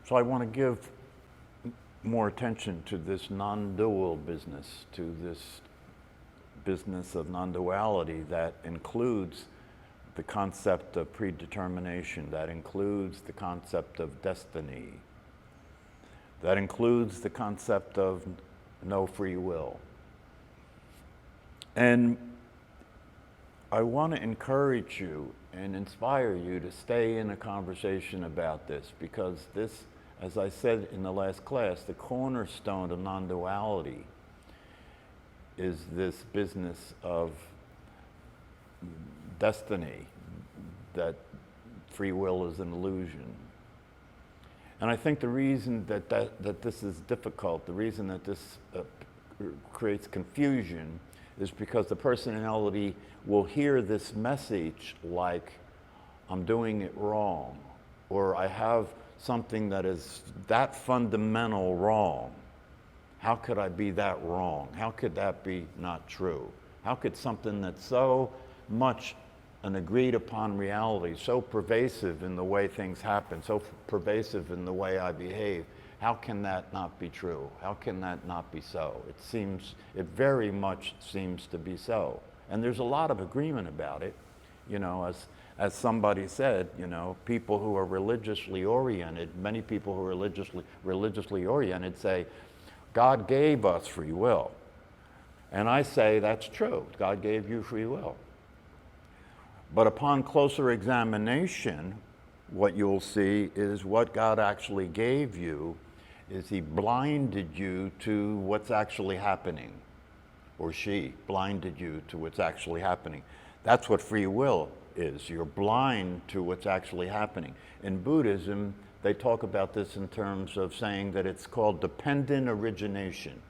So I want to give more attention to this non-dual business, to this business of non-duality that includes the concept of predetermination, that includes the concept of destiny, that includes the concept of no free will. And I want to encourage you and inspire you to stay in a conversation about this, because this, as I said in the last class, the cornerstone of non-duality is this business of destiny, that free will is an illusion. And I think the reason that this is difficult, the reason that this creates confusion, is because the personality will hear this message like, I'm doing it wrong, or I have something that is that fundamental wrong. How could I be that wrong? How could that be not true? How could something that's so much an agreed upon reality, so pervasive in the way things happen, so pervasive in the way I behave, how can that not be true? How can that not be so? It very much seems to be so. And there's a lot of agreement about it. You know, as somebody said, you know, people who are religiously oriented, many people who are religiously oriented say, God gave us free will. And I say that's true. God gave you free will. But upon closer examination, what you'll see is what God actually gave you is He blinded you to what's actually happening, or she blinded you to what's actually happening. That's what free will is. You're blind to what's actually happening. In Buddhism, they talk about this in terms of saying that it's called dependent origination.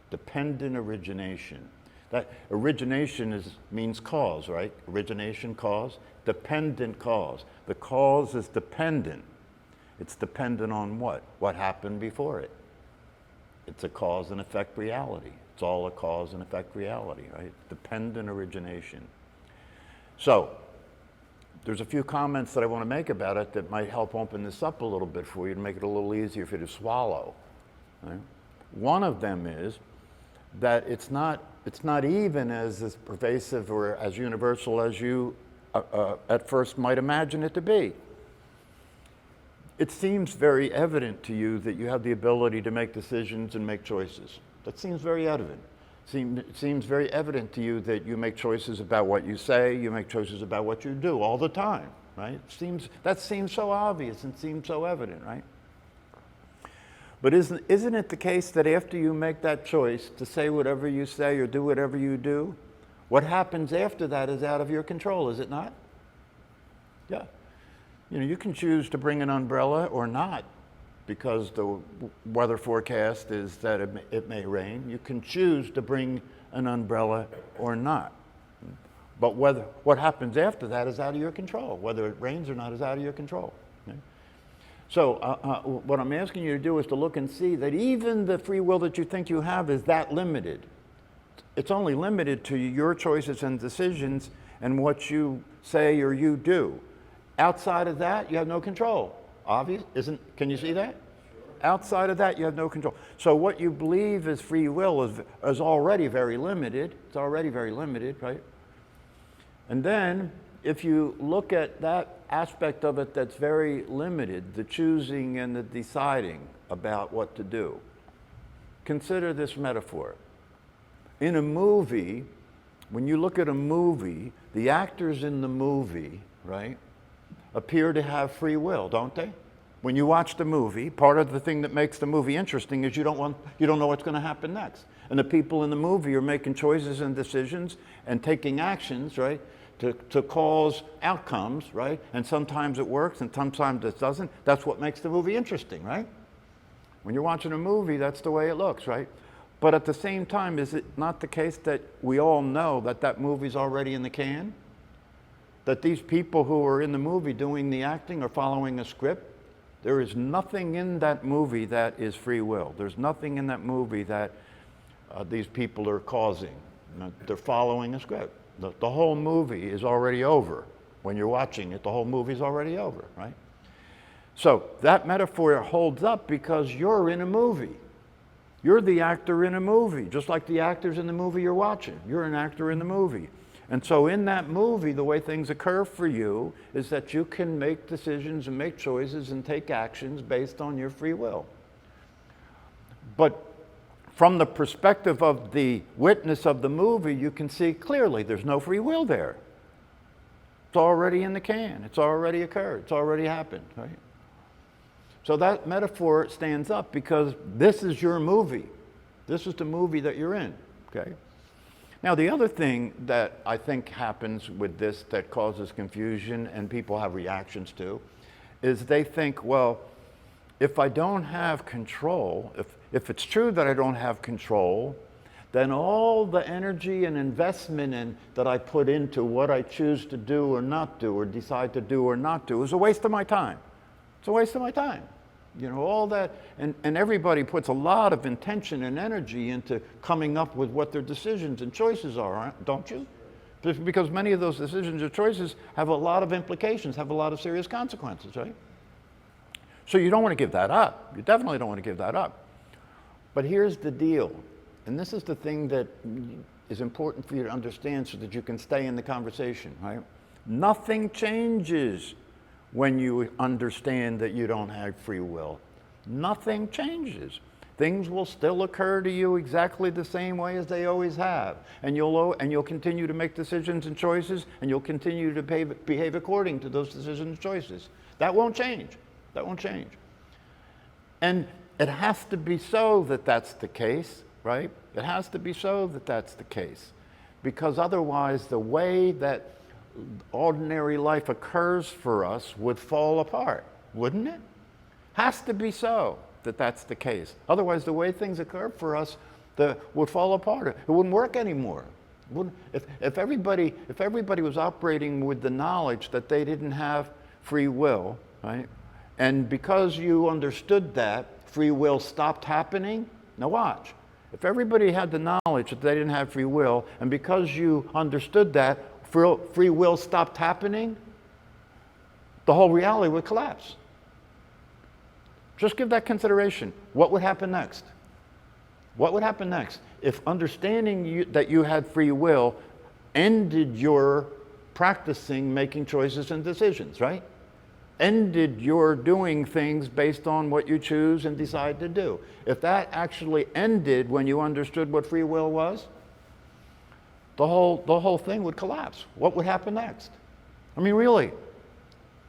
Dependent origination. That origination means cause, right? Origination, cause. Dependent cause. The cause is dependent. It's dependent on what? What happened before it. It's a cause and effect reality. It's all a cause and effect reality, right? Dependent origination. So, there's a few comments that I want to make about it that might help open this up a little bit for you to make it a little easier for you to swallow. Right? One of them is that it's not even as pervasive or as universal as you at first might imagine it to be. It seems very evident to you that you have the ability to make decisions and make choices. That seems very evident. It seems very evident to you that you make choices about what you say, you make choices about what you do all the time, right? That seems so obvious and seems so evident, right? But isn't it the case that after you make that choice to say whatever you say or do whatever you do, what happens after that is out of your control, is it not? Yeah. You know, you can choose to bring an umbrella or not because the weather forecast is that it may rain. You can choose to bring an umbrella or not. But what happens after that is out of your control. Whether it rains or not is out of your control. Okay? So what I'm asking you to do is to look and see that even the free will that you think you have is that limited. It's only limited to your choices and decisions and what you say or you do. Outside of that, you have no control. Obvious, can you see that? Sure. Outside of that, you have no control. So what you believe is free will is already very limited. It's already very limited, right? And then, if you look at that aspect of it that's very limited, the choosing and the deciding about what to do, consider this metaphor. In a movie, when you look at a movie, the actors in the movie, right, appear to have free will, don't they? When you watch the movie, part of the thing that makes the movie interesting is you don't know what's going to happen next. And the people in the movie are making choices and decisions and taking actions, right, to cause outcomes, right? And sometimes it works and sometimes it doesn't. That's what makes the movie interesting, right? When you're watching a movie, that's the way it looks, right? But at the same time, is it not the case that we all know that that movie's already in the can? That these people who are in the movie doing the acting are following a script? There is nothing in that movie that is free will. There's nothing in that movie that these people are causing. They're following a script. The whole movie is already over. When you're watching it, the whole movie is already over, right? So that metaphor holds up because you're in a movie. You're the actor in a movie, just like the actors in the movie you're watching. You're an actor in the movie. And so in that movie, the way things occur for you is that you can make decisions and make choices and take actions based on your free will. But from the perspective of the witness of the movie, you can see clearly there's no free will there. It's already in the can. It's already occurred. It's already happened, right? So that metaphor stands up because this is your movie. This is the movie that you're in, okay? Now, the other thing that I think happens with this that causes confusion and people have reactions to is they think, well, if I don't have control, if it's true that I don't have control, then all the energy and investment that I put into what I choose to do or not do or decide to do or not do is a waste of my time. It's a waste of my time. You know, all that, and everybody puts a lot of intention and energy into coming up with what their decisions and choices are, don't you? Because many of those decisions or choices have a lot of implications, have a lot of serious consequences, right? So you don't want to give that up. You definitely don't want to give that up. But here's the deal, and this is the thing that is important for you to understand so that you can stay in the conversation, right? Nothing changes when you understand that you don't have free will. Nothing changes. Things will still occur to you exactly the same way as they always have. And you'll continue to make decisions and choices, and you'll continue to behave according to those decisions and choices. That won't change. That won't change. And it has to be so that that's the case, right? It has to be so that that's the case. Because otherwise, the way that ordinary life occurs for us would fall apart, wouldn't it? Has to be so that that's the case. Otherwise, the way things occur for us would fall apart. It wouldn't work anymore. If everybody was operating with the knowledge that they didn't have free will, right? And because you understood that, free will stopped happening. Now watch. If everybody had the knowledge that they didn't have free will, and because you understood that, free will stopped happening, the whole reality would collapse. Just give that consideration. What would happen next? What would happen next if understanding that you had free will ended your practicing making choices and decisions, right? Ended your doing things based on what you choose and decide to do. If that actually ended when you understood what free will was, the whole thing would collapse. What would happen next? I mean, really,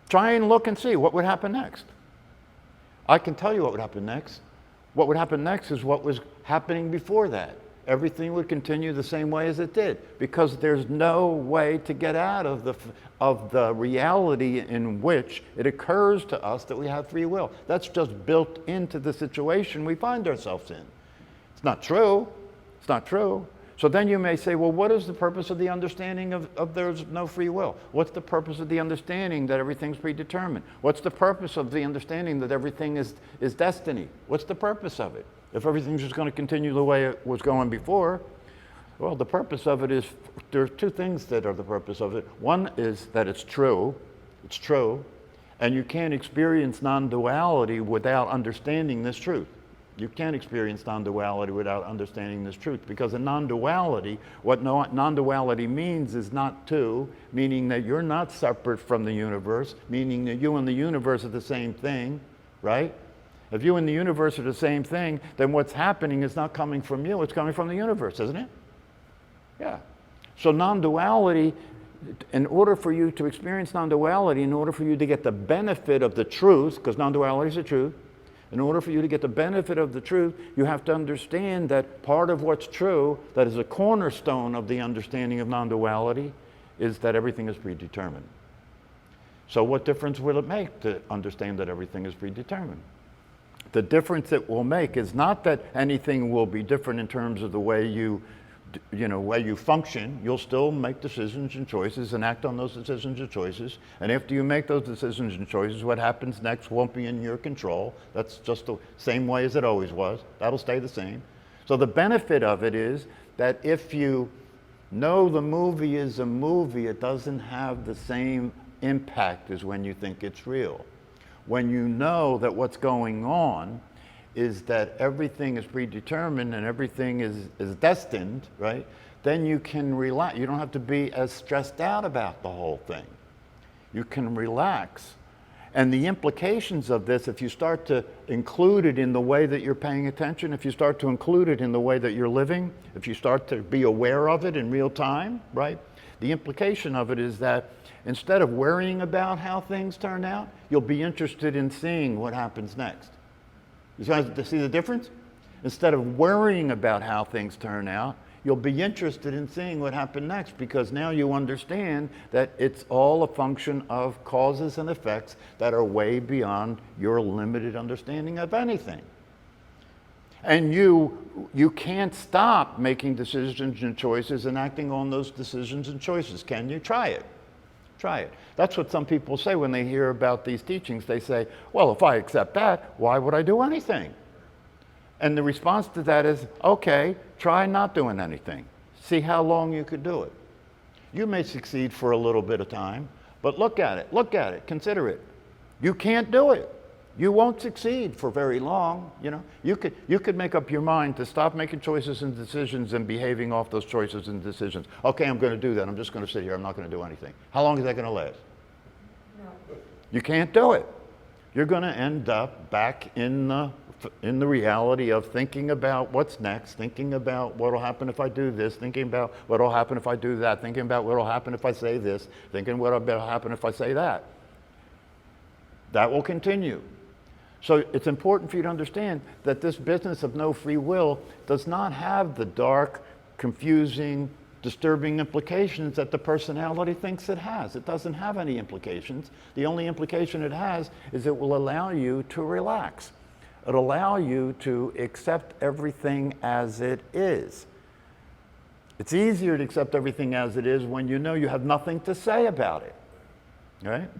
try and look and see what would happen next. I can tell you what would happen next. What would happen next is what was happening before that. Everything would continue the same way as it did, because there's no way to get out of the reality in which it occurs to us that we have free will. That's just built into the situation we find ourselves in. It's not true. It's not true. So then you may say, well, what is the purpose of the understanding of there's no free will? What's the purpose of the understanding that everything's predetermined? What's the purpose of the understanding that everything is destiny? What's the purpose of it? If everything's just going to continue the way it was going before, well, the purpose of it is, there are two things that are the purpose of it. One is that it's true, and you can't experience non-duality without understanding this truth. You can't experience non-duality without understanding this truth, because in non-duality, what non-duality means is not two, meaning that you're not separate from the universe, meaning that you and the universe are the same thing, right? If you and the universe are the same thing, then what's happening is not coming from you, it's coming from the universe, isn't it? Yeah. So non-duality, in order for you to experience non-duality, in order for you to get the benefit of the truth, because non-duality is the truth, in order for you to get the benefit of the truth, you have to understand that part of what's true, that is a cornerstone of the understanding of non-duality, is that everything is predetermined. So what difference will it make to understand that everything is predetermined? The difference it will make is not that anything will be different in terms of the way you function. You'll still make decisions and choices and act on those decisions and choices. And after you make those decisions and choices, what happens next won't be in your control. That's just the same way as it always was. That'll stay the same. So the benefit of it is that if you know the movie is a movie, it doesn't have the same impact as when you think it's real. when you know that what's going on is that everything is predetermined and everything is destined, right? Then you can relax. You don't have to be as stressed out about the whole thing. You can relax. And the implications of this, if you start to include it in the way that you're paying attention, if you start to include it in the way that you're living, if you start to be aware of it in real time, right? The implication of it is that instead of worrying about how things turn out, you'll be interested in seeing what happens next. You guys see the difference? Instead of worrying about how things turn out, you'll be interested in seeing what happened next, because now you understand that it's all a function of causes and effects that are way beyond your limited understanding of anything. And you can't stop making decisions and choices and acting on those decisions and choices, can you? Try it. Try it. That's what some people say when they hear about these teachings. They say, well, if I accept that, why would I do anything? And the response to that is, okay, try not doing anything. See how long you could do it. You may succeed for a little bit of time, but look at it, consider it. You can't do it. You won't succeed for very long. You know, you could make up your mind to stop making choices and decisions and behaving off those choices and decisions. Okay, I'm going to do that. I'm just going to sit here. I'm not going to do anything. How long is that going to last? No. You can't do it. You're going to end up back in the reality of thinking about what's next, thinking about what will happen if I do this, thinking about what will happen if I do that, thinking about what will happen if I say this, thinking what will happen if I say that. That will continue. So it's important for you to understand that this business of no free will does not have the dark, confusing, disturbing implications that the personality thinks it has. It doesn't have any implications. The only implication it has is it will allow you to relax. It'll allow you to accept everything as it is. It's easier to accept everything as it is when you know you have nothing to say about it, right?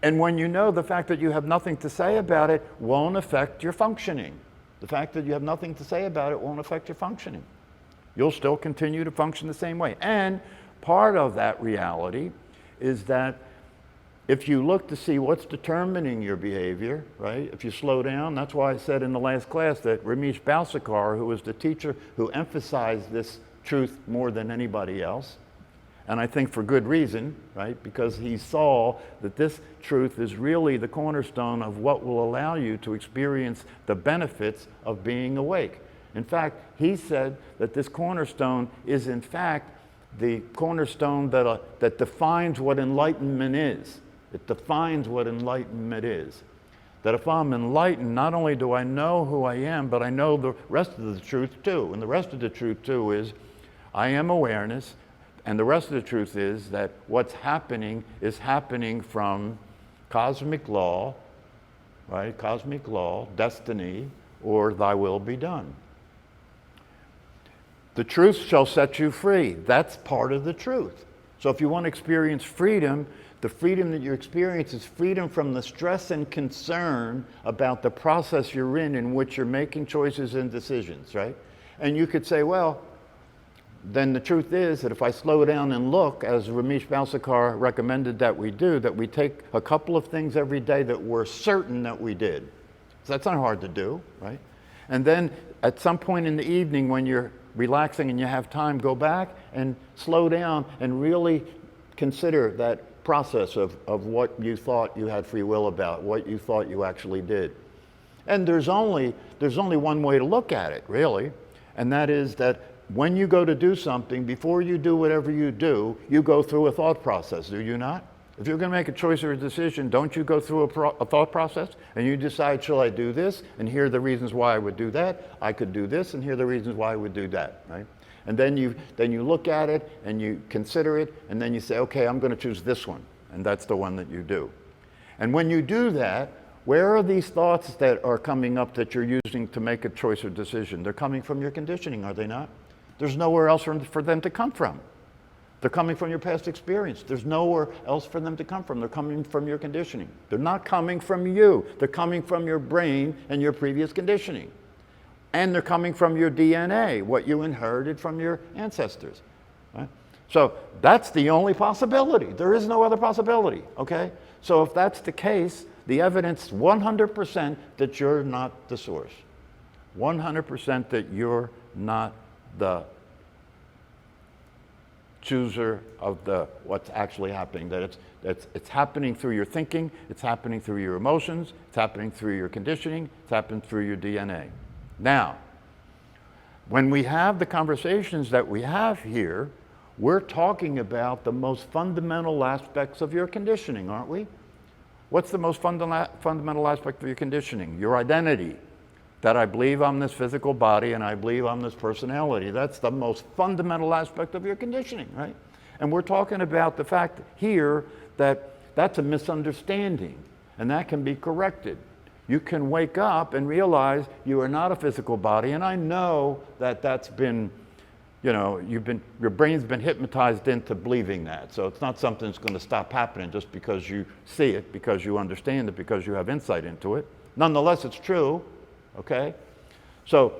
And when you know the fact that you have nothing to say about it won't affect your functioning. The fact that you have nothing to say about it won't affect your functioning. You'll still continue to function the same way. And part of that reality is that if you look to see what's determining your behavior, right? If you slow down, that's why I said in the last class that Ramesh Balsekar, who was the teacher who emphasized this truth more than anybody else, and I think for good reason, right? Because he saw that this truth is really the cornerstone of what will allow you to experience the benefits of being awake. In fact, he said that this cornerstone is in fact the cornerstone that defines what enlightenment is. It defines what enlightenment is. That if I'm enlightened, not only do I know who I am, but I know the rest of the truth too. And the rest of the truth too is I am awareness. And the rest of the truth is that what's happening is happening from cosmic law, right? Cosmic law, destiny, or thy will be done. The truth shall set you free. That's part of the truth. So if you want to experience freedom, the freedom that you experience is freedom from the stress and concern about the process you're in which you're making choices and decisions, right? And you could say, well, then the truth is that if I slow down and look, as Ramesh Balsekar recommended that we do, that we take a couple of things every day that we're certain that we did. So that's not hard to do, right? And then at some point in the evening when you're relaxing and you have time, go back and slow down and really consider that process of what you thought you had free will about, what you thought you actually did. And there's only one way to look at it, really, and that is that when you go to do something, before you do whatever you do, you go through a thought process, do you not? If you're going to make a choice or a decision, don't you go through a thought process and you decide, shall I do this? And here are the reasons why I would do that. I could do this, and here are the reasons why I would do that, right? And then you look at it and you consider it, and then you say, okay, I'm going to choose this one, and that's the one that you do. And when you do that, where are these thoughts that are coming up that you're using to make a choice or decision? They're coming from your conditioning, are they not? There's nowhere else for them to come from. They're coming from your past experience. There's nowhere else for them to come from. They're coming from your conditioning. They're not coming from you. They're coming from your brain and your previous conditioning. And they're coming from your DNA, what you inherited from your ancestors. Right? So that's the only possibility. There is no other possibility, okay? So if that's the case, the evidence 100% that you're not the source. 100% that you're not the chooser of what's actually happening, that it's happening through your thinking, it's happening through your emotions, it's happening through your conditioning, it's happening through your DNA. Now, when we have the conversations that we have here, we're talking about the most fundamental aspects of your conditioning, aren't we? What's the most fundamental aspect of your conditioning? Your identity. That I believe I'm this physical body and I believe I'm this personality. That's the most fundamental aspect of your conditioning, right? And we're talking about the fact here that that's a misunderstanding and that can be corrected. You can wake up and realize you are not a physical body, and I know that that's been, you know, your brain's been hypnotized into believing that. So it's not something that's going to stop happening just because you see it, because you understand it, because you have insight into it. Nonetheless, it's true. Okay? So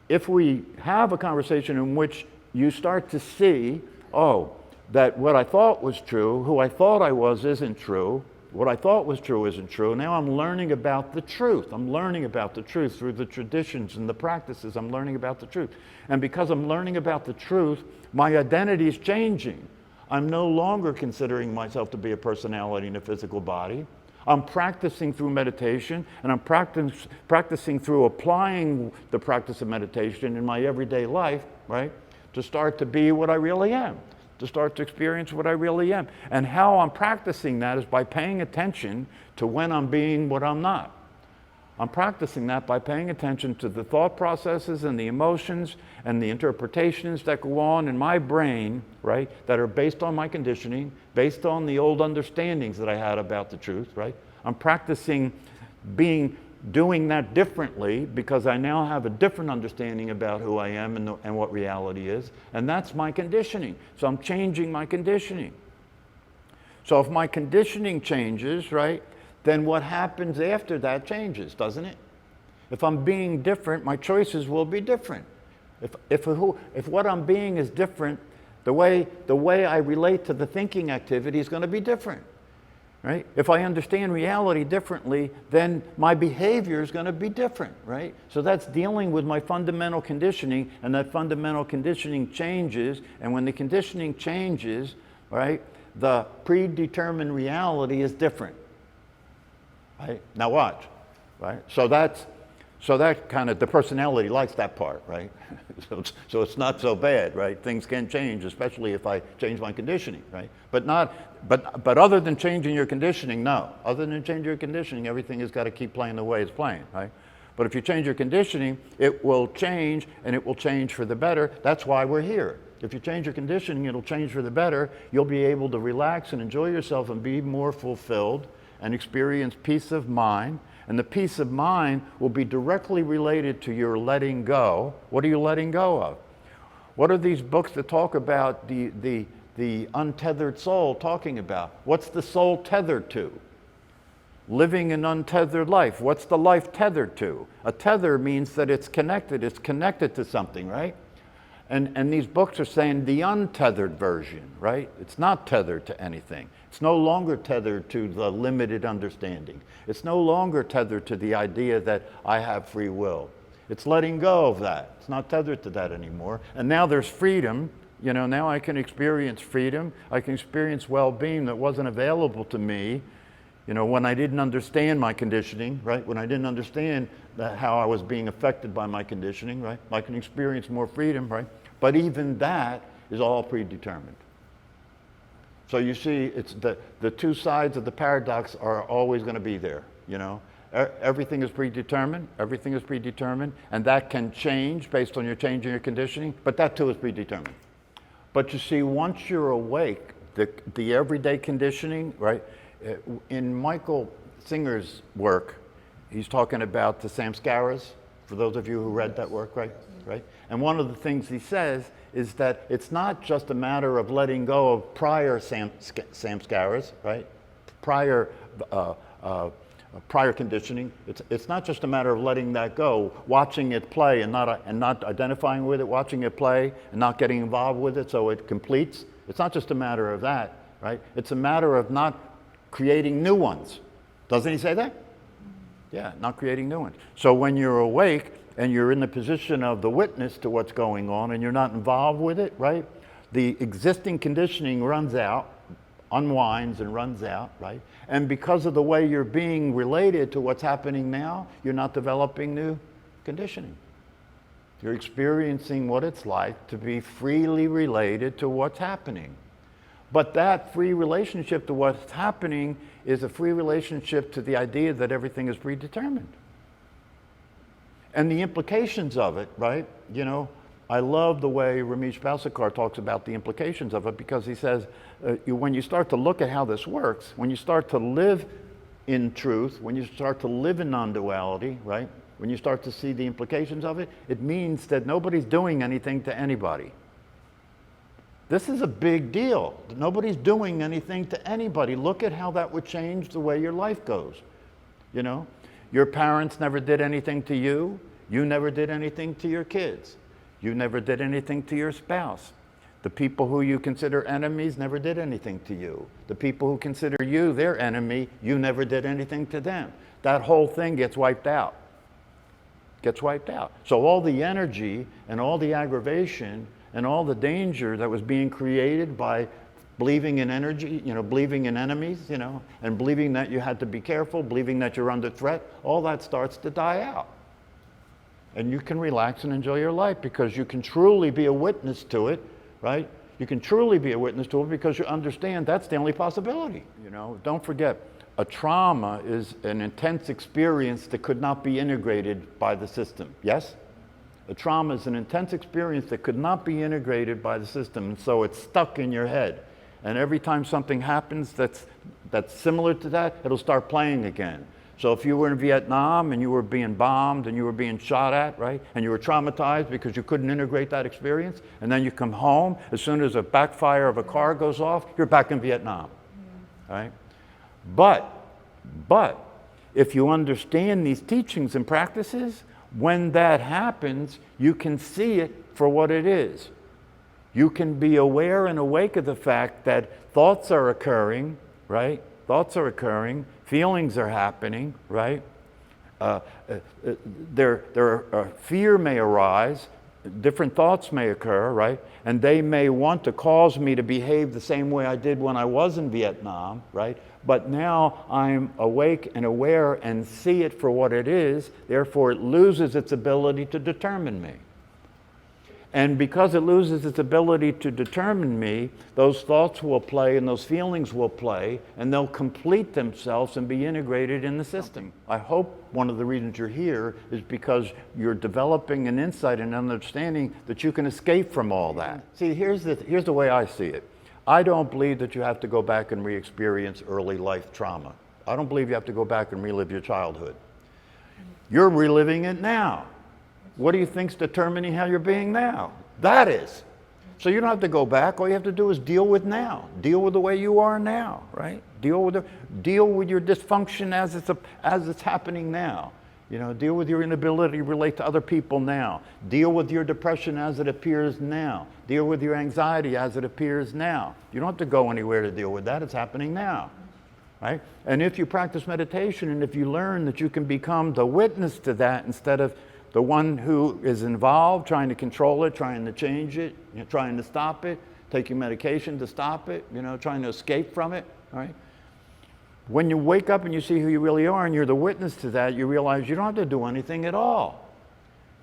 if we have a conversation in which you start to see, oh, that what I thought was true, who I thought I was isn't true, what I thought was true isn't true, now I'm learning about the truth. I'm learning about the truth through the traditions and the practices. I'm learning about the truth. And because I'm learning about the truth, my identity is changing. I'm no longer considering myself to be a personality in a physical body. I'm practicing through meditation, and I'm practicing through applying the practice of meditation in my everyday life, right? To start to be what I really am, to start to experience what I really am. And how I'm practicing that is by paying attention to when I'm being what I'm not. I'm practicing that by paying attention to the thought processes and the emotions and the interpretations that go on in my brain, right, that are based on my conditioning, based on the old understandings that I had about the truth, right? I'm practicing doing that differently because I now have a different understanding about who I am and what reality is, and that's my conditioning. So I'm changing my conditioning. So if my conditioning changes, right, then what happens after that changes, doesn't it? If I'm being different, my choices will be different. If what I'm being is different, the way I relate to the thinking activity is going to be different, right? If I understand reality differently, then my behavior is going to be different, right? So that's dealing with my fundamental conditioning, and that fundamental conditioning changes, and when the conditioning changes, right, the predetermined reality is different. Right? Now watch, right? So that kind of, the personality likes that part, right? so it's not so bad, right? Things can change, especially if I change my conditioning, right? But other than changing your conditioning, no. Other than changing your conditioning, everything has got to keep playing the way it's playing, right? But if you change your conditioning, it will change, and it will change for the better. That's why we're here. If you change your conditioning, it'll change for the better. You'll be able to relax and enjoy yourself and be more fulfilled and experience peace of mind. And the peace of mind will be directly related to your letting go. What are you letting go of? What are these books that talk about the untethered soul talking about? What's the soul tethered to? Living an untethered life. What's the life tethered to? A tether means that it's connected to something, right? And these books are saying the untethered version, right? It's not tethered to anything. It's no longer tethered to the limited understanding. It's no longer tethered to the idea that I have free will. It's letting go of that. It's not tethered to that anymore. And now there's freedom. You know, now I can experience freedom. I can experience well-being that wasn't available to me, you know, when I didn't understand my conditioning, right? When I didn't understand how I was being affected by my conditioning, right? I can experience more freedom, right? But even that is all predetermined. So you see, it's the two sides of the paradox are always going to be there, you know. Everything is predetermined, and that can change based on your change in your conditioning, but that too is predetermined. But you see, once you're awake, the everyday conditioning, right? In Michael Singer's work, he's talking about the samskaras, for those of you who read that work, right? And one of the things he says is that it's not just a matter of letting go of prior samskaras, right? Prior conditioning. It's not just a matter of letting that go, watching it play and not identifying with it, watching it play and not getting involved with it so it completes. It's not just a matter of that, right? It's a matter of not creating new ones. Doesn't he say that? Yeah, not creating new ones. So when you're awake and you're in the position of the witness to what's going on and you're not involved with it, right? The existing conditioning runs out, unwinds and runs out, right? And because of the way you're being related to what's happening now, you're not developing new conditioning. You're experiencing what it's like to be freely related to what's happening. But that free relationship to what's happening is a free relationship to the idea that everything is predetermined. And the implications of it, right? You know, I love the way Ramesh Balsekar talks about the implications of it, because he says, when you start to look at how this works, when you start to live in truth, when you start to live in non-duality, right? When you start to see the implications of it, it means that nobody's doing anything to anybody. This is a big deal. Nobody's doing anything to anybody. Look at how that would change the way your life goes. You know, your parents never did anything to you. You never did anything to your kids. You never did anything to your spouse. The people who you consider enemies never did anything to you. The people who consider you their enemy, you never did anything to them. That whole thing gets wiped out. Gets wiped out. So all the energy and all the aggravation and all the danger that was being created by believing in energy, you know, believing in enemies, you know, and believing that you had to be careful, believing that you're under threat, all that starts to die out. And you can relax and enjoy your life because you can truly be a witness to it, right? You can truly be a witness to it because you understand that's the only possibility. You know, don't forget, a trauma is an intense experience that could not be integrated by the system. Yes? A trauma is an intense experience that could not be integrated by the system, and so it's stuck in your head. And every time something happens that's similar to that, it'll start playing again. So if you were in Vietnam and you were being bombed and you were being shot at, right, and you were traumatized because you couldn't integrate that experience, and then you come home, as soon as a backfire of a car goes off, you're back in Vietnam, right? But if you understand these teachings and practices, when that happens, you can see it for what it is. You can be aware and awake of the fact that thoughts are occurring, right? Thoughts are occurring, feelings are happening, right? Fear may arise, different thoughts may occur, right? And they may want to cause me to behave the same way I did when I was in Vietnam, right? But now I'm awake and aware and see it for what it is, therefore it loses its ability to determine me. And because it loses its ability to determine me, those thoughts will play and those feelings will play, and they'll complete themselves and be integrated in the system. I hope one of the reasons you're here is because you're developing an insight and understanding that you can escape from all that. See, here's the way I see it. I don't believe that you have to go back and re-experience early life trauma. I don't believe you have to go back and relive your childhood. You're reliving it now. What do you think's determining how you're being now? That is. So you don't have to go back. All you have to do is deal with now. Deal with the way you are now, right? Deal with your dysfunction as it's happening now. You know, deal with your inability to relate to other people now. Deal with your depression as it appears now. Deal with your anxiety as it appears now. You don't have to go anywhere to deal with that. It's happening now, right? And if you practice meditation and if you learn that you can become the witness to that instead of the one who is involved, trying to control it, trying to change it, you know, trying to stop it, taking medication to stop it, you know, trying to escape from it, right? When you wake up and you see who you really are and you're the witness to that, you realize you don't have to do anything at all.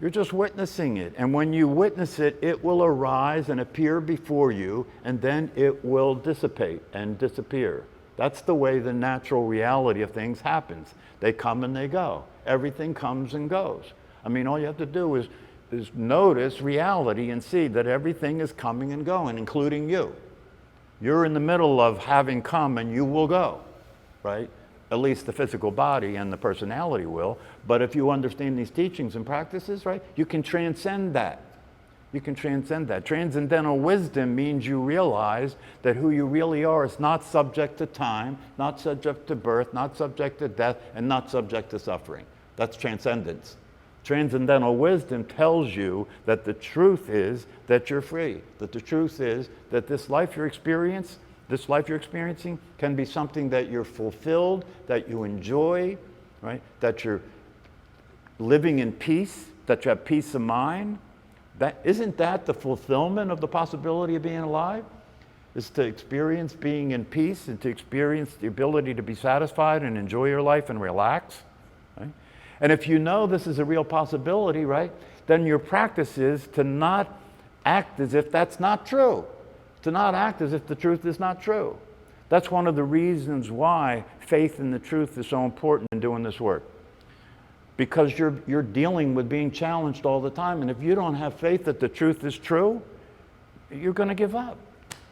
You're just witnessing it. And when you witness it, it will arise and appear before you, and then it will dissipate and disappear. That's the way the natural reality of things happens. They come and they go. Everything comes and goes. I mean, all you have to do is notice reality and see that everything is coming and going, including you. You're in the middle of having come and you will go, right? At least the physical body and the personality will. But if you understand these teachings and practices, right, you can transcend that. You can transcend that. Transcendental wisdom means you realize that who you really are is not subject to time, not subject to birth, not subject to death, and not subject to suffering. That's transcendence. Transcendental wisdom tells you that the truth is that you're free, that the truth is that this life you experience this life you're experiencing can be something that you're fulfilled, that you enjoy, right? That you're living in peace, that you have peace of mind. Isn't that the fulfillment of the possibility of being alive? Is to experience being in peace and to experience the ability to be satisfied and enjoy your life and relax, right? And if you know this is a real possibility, right, then your practice is to not act as if that's not true, to not act as if the truth is not true. That's one of the reasons why faith in the truth is so important in doing this work. Because you're dealing with being challenged all the time, and if you don't have faith that the truth is true, you're going to give up.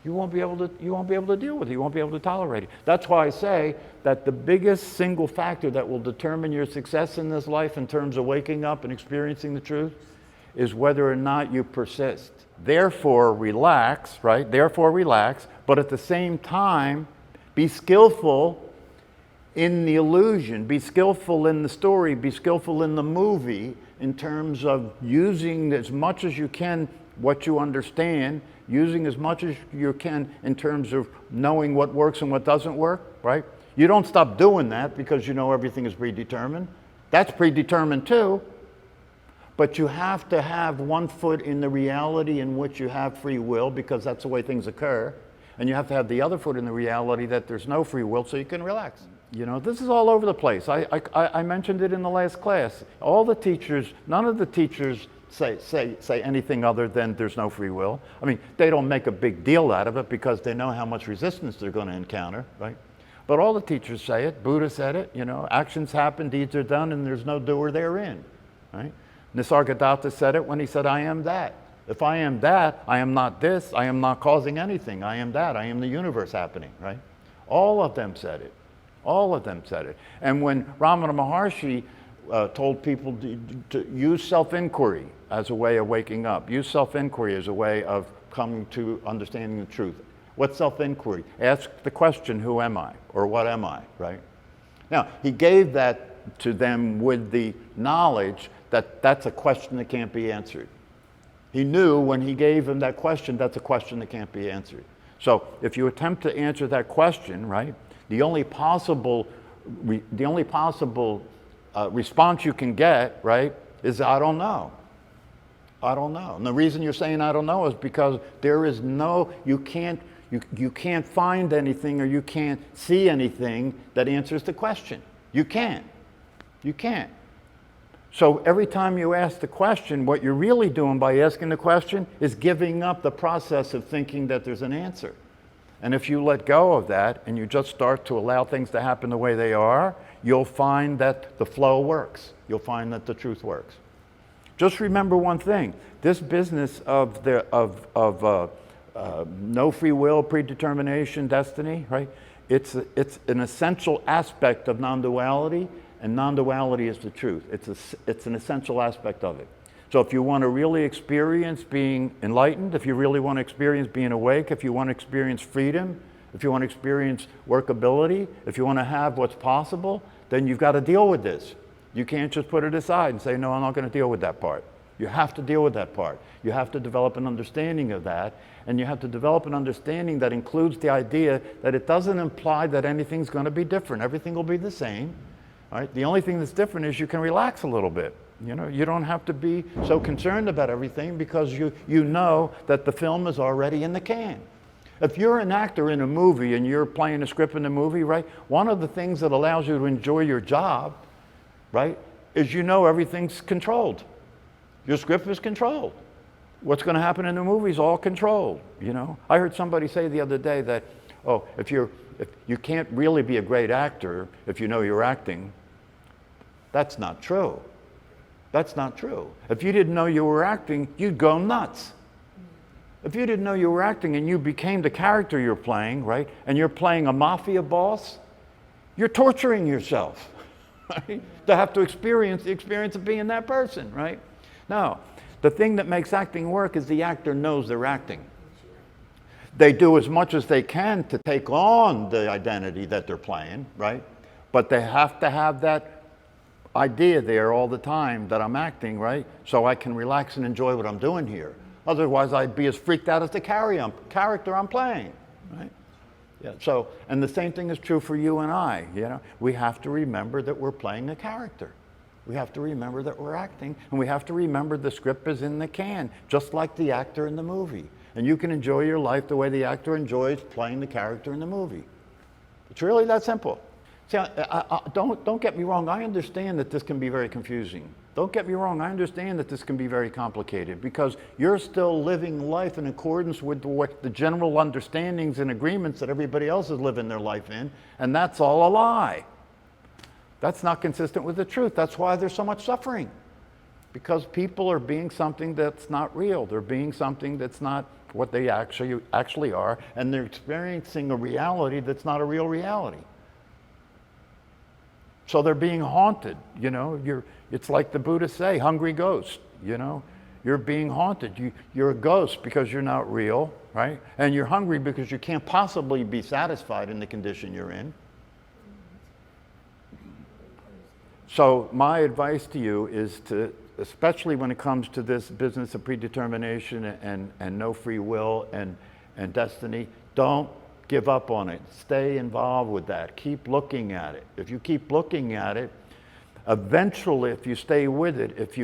You won't be able to deal with it. You won't be able to tolerate it. That's why I say that the biggest single factor that will determine your success in this life in terms of waking up and experiencing the truth is whether or not you persist. Therefore, relax, right? Therefore, relax, but at the same time, be skillful in the illusion, be skillful in the story, be skillful in the movie in terms of using as much as you can what you understand, using as much as you can in terms of knowing what works and what doesn't work, right? You don't stop doing that because you know everything is predetermined. That's predetermined too. But you have to have one foot in the reality in which you have free will, because that's the way things occur. And you have to have the other foot in the reality that there's no free will, so you can relax. You know, this is all over the place. I mentioned it in the last class. All the teachers, none of the teachers say anything other than there's no free will. I mean, they don't make a big deal out of it because they know how much resistance they're going to encounter, right? But all the teachers say it. Buddha said it, you know, actions happen, deeds are done, and there's no doer therein, right? Nisargadatta said it when he said, I am that. If I am that, I am not this, I am not causing anything. I am that, I am the universe happening, right? All of them said it. All of them said it. And when Ramana Maharshi told people to use self-inquiry as a way of waking up, use self-inquiry as a way of coming to understanding the truth. What's self-inquiry? Ask the question, who am I? Or what am I, right? Now, he gave that to them with the knowledge that that's a question that can't be answered. He knew when he gave him that question, that's a question that can't be answered. So if you attempt to answer that question, right, the only possible response you can get, right, is I don't know. I don't know. And the reason you're saying I don't know is because there is no, you can't find anything or you can't see anything that answers the question. You can't. You can't. So every time you ask the question, what you're really doing by asking the question is giving up the process of thinking that there's an answer. And if you let go of that and you just start to allow things to happen the way they are, you'll find that the flow works. You'll find that the truth works. Just remember one thing. This business of no free will, predetermination, destiny, right? It's an essential aspect of non-duality, and non-duality is the truth. It's an essential aspect of it. So if you want to really experience being enlightened, if you really want to experience being awake, if you want to experience freedom, if you want to experience workability, if you want to have what's possible, then you've got to deal with this. You can't just put it aside and say, no, I'm not going to deal with that part. You have to deal with that part. You have to develop an understanding of that, and you have to develop an understanding that includes the idea that it doesn't imply that anything's going to be different. Everything will be the same. Right? The only thing that's different is you can relax a little bit. You know, you don't have to be so concerned about everything because you know that the film is already in the can. If you're an actor in a movie and you're playing a script in a movie, right, one of the things that allows you to enjoy your job, right, is you know everything's controlled. Your script is controlled. What's going to happen in the movie is all controlled, you know. I heard somebody say the other day that, oh, if you can't really be a great actor if you know you're acting. That's not true. That's not true. If you didn't know you were acting, you'd go nuts. If you didn't know you were acting and you became the character you're playing, right, and you're playing a mafia boss, you're torturing yourself, right, to have to experience the experience of being that person, right? Now, the thing that makes acting work is the actor knows they're acting. They do as much as they can to take on the identity that they're playing, right? But they have to have that idea there all the time that I'm acting, right? So I can relax and enjoy what I'm doing here. Otherwise, I'd be as freaked out as the character I'm playing, right? Yeah. So, and the same thing is true for you and I. You know, we have to remember that we're playing a character. We have to remember that we're acting, and we have to remember the script is in the can, just like the actor in the movie. And you can enjoy your life the way the actor enjoys playing the character in the movie. It's really that simple. See, don't get me wrong. I understand that this can be very confusing. Don't get me wrong. I understand that this can be very complicated because you're still living life in accordance with the general understandings and agreements that everybody else is living their life in, and that's all a lie. That's not consistent with the truth. That's why there's so much suffering. Because people are being something that's not real. They're being something that's not what they actually are, and they're experiencing a reality that's not a real reality. So they're being haunted, you know. It's like the Buddhists say, hungry ghost, you know. You're being haunted. You're a ghost because you're not real, right? And you're hungry because you can't possibly be satisfied in the condition you're in. So my advice to you is to, especially when it comes to this business of predetermination and no free will and destiny, don't give up on it. Stay involved with that. Keep looking at it. If you keep looking at it, eventually, if you stay with it, if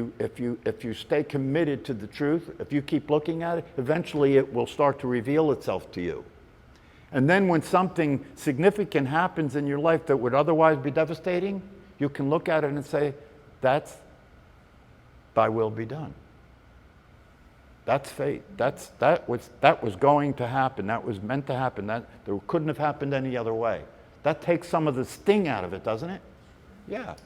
you stay committed to the truth, if you keep looking at it, eventually it will start to reveal itself to you. And then when something significant happens in your life that would otherwise be devastating, you can look at it and say, that's thy will be done. That's fate. That was going to happen. That was meant to happen. That there couldn't have happened any other way. That takes some of the sting out of it, doesn't it? Yeah.